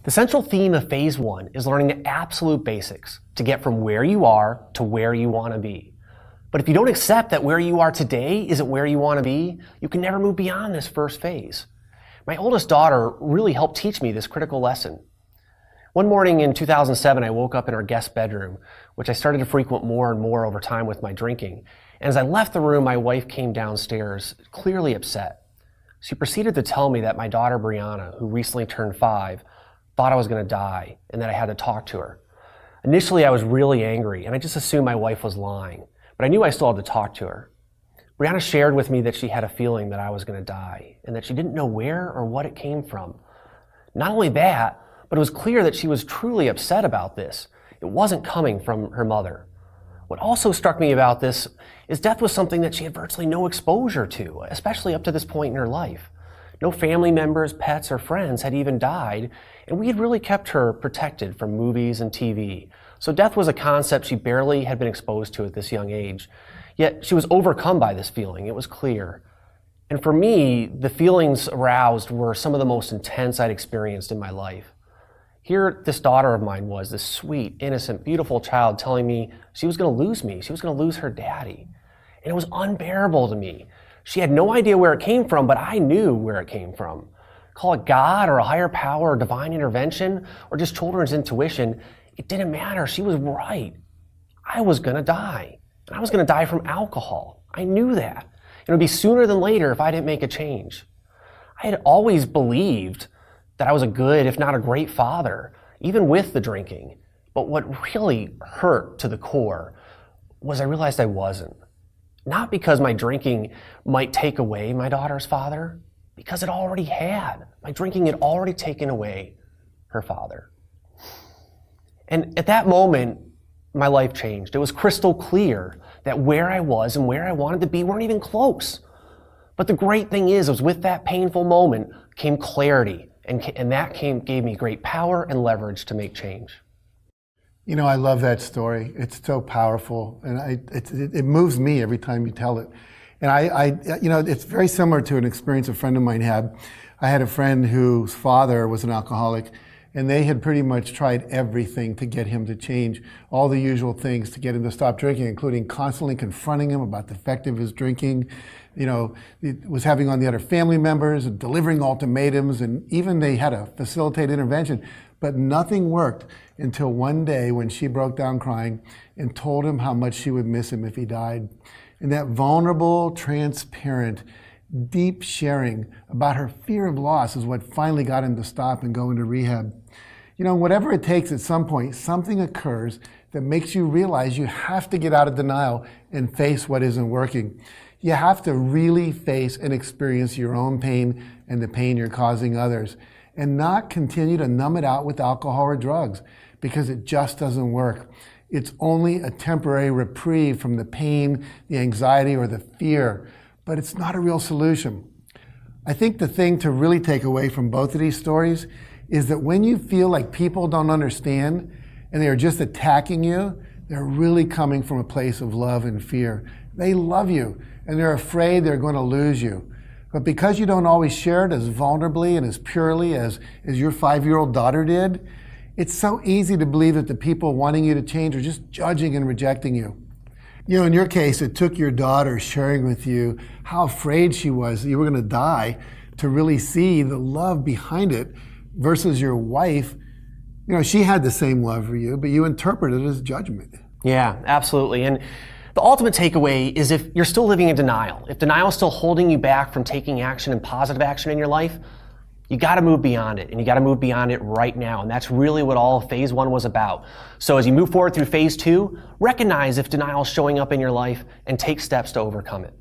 The central theme of phase one is learning the absolute basics to get from where you are to where you want to be. But if you don't accept that where you are today isn't where you want to be, you can never move beyond this first phase. My oldest daughter really helped teach me this critical lesson. One morning in 2007, I woke up in our guest bedroom, which I started to frequent more and more over time with my drinking. And as I left the room, my wife came downstairs, clearly upset. She proceeded to tell me that my daughter Brianna, who recently turned 5, thought I was going to die and that I had to talk to her. Initially, I was really angry and I just assumed my wife was lying, but I knew I still had to talk to her. Brianna shared with me that she had a feeling that I was going to die and that she didn't know where or what it came from. Not only that, but it was clear that she was truly upset about this. It wasn't coming from her mother. What also struck me about this is death was something that she had virtually no exposure to, especially up to this point in her life. No family members, pets, or friends had even died, and we had really kept her protected from movies and TV. So death was a concept she barely had been exposed to at this young age. Yet she was overcome by this feeling, it was clear. And for me, the feelings aroused were some of the most intense I'd experienced in my life. Here, this daughter of mine was, this sweet, innocent, beautiful child telling me she was going to lose me. She was going to lose her daddy. And it was unbearable to me. She had no idea where it came from, but I knew where it came from. Call it God or a higher power or divine intervention or just children's intuition, it didn't matter. She was right. I was going to die. And I was going to die from alcohol. I knew that. It would be sooner than later if I didn't make a change. I had always believed that I was a good, if not a great father, even with the drinking. But what really hurt to the core was I realized I wasn't. Not because my drinking might take away my daughter's father, because it already had. My drinking had already taken away her father. And at that moment, my life changed. It was crystal clear that where I was and where I wanted to be weren't even close. But the great thing is with that painful moment came clarity, and that gave me great power and leverage to make change. You know, I love that story. It's so powerful, and it moves me every time you tell it. And you know, it's very similar to an experience a friend of mine had. I had a friend whose father was an alcoholic, and they had pretty much tried everything to get him to change, all the usual things to get him to stop drinking, including constantly confronting him about the effect of his drinking. You know, it was having on the other family members and delivering ultimatums, and even they had a facilitated intervention. But nothing worked until one day when she broke down crying and told him how much she would miss him if he died. And that vulnerable, transparent, deep sharing about her fear of loss is what finally got him to stop and go into rehab. You know, whatever it takes, at some point, something occurs that makes you realize you have to get out of denial and face what isn't working. You have to really face and experience your own pain and the pain you're causing others, and not continue to numb it out with alcohol or drugs, because it just doesn't work. It's only a temporary reprieve from the pain, the anxiety, or the fear, but it's not a real solution. I think the thing to really take away from both of these stories is that when you feel like people don't understand and they are just attacking you, they're really coming from a place of love and fear. They love you, and they're afraid they're going to lose you. But because you don't always share it as vulnerably and as purely as your 5-year-old daughter did, it's so easy to believe that the people wanting you to change are just judging and rejecting you. You know, in your case, it took your daughter sharing with you how afraid she was that you were going to die to really see the love behind it, versus your wife. You know, she had the same love for you, but you interpreted it as judgment. Yeah, absolutely. And the ultimate takeaway is if you're still living in denial, if denial is still holding you back from taking action and positive action in your life, you got to move beyond it, and you got to move beyond it right now. And that's really what all of phase one was about. So as you move forward through phase two, recognize if denial is showing up in your life and take steps to overcome it.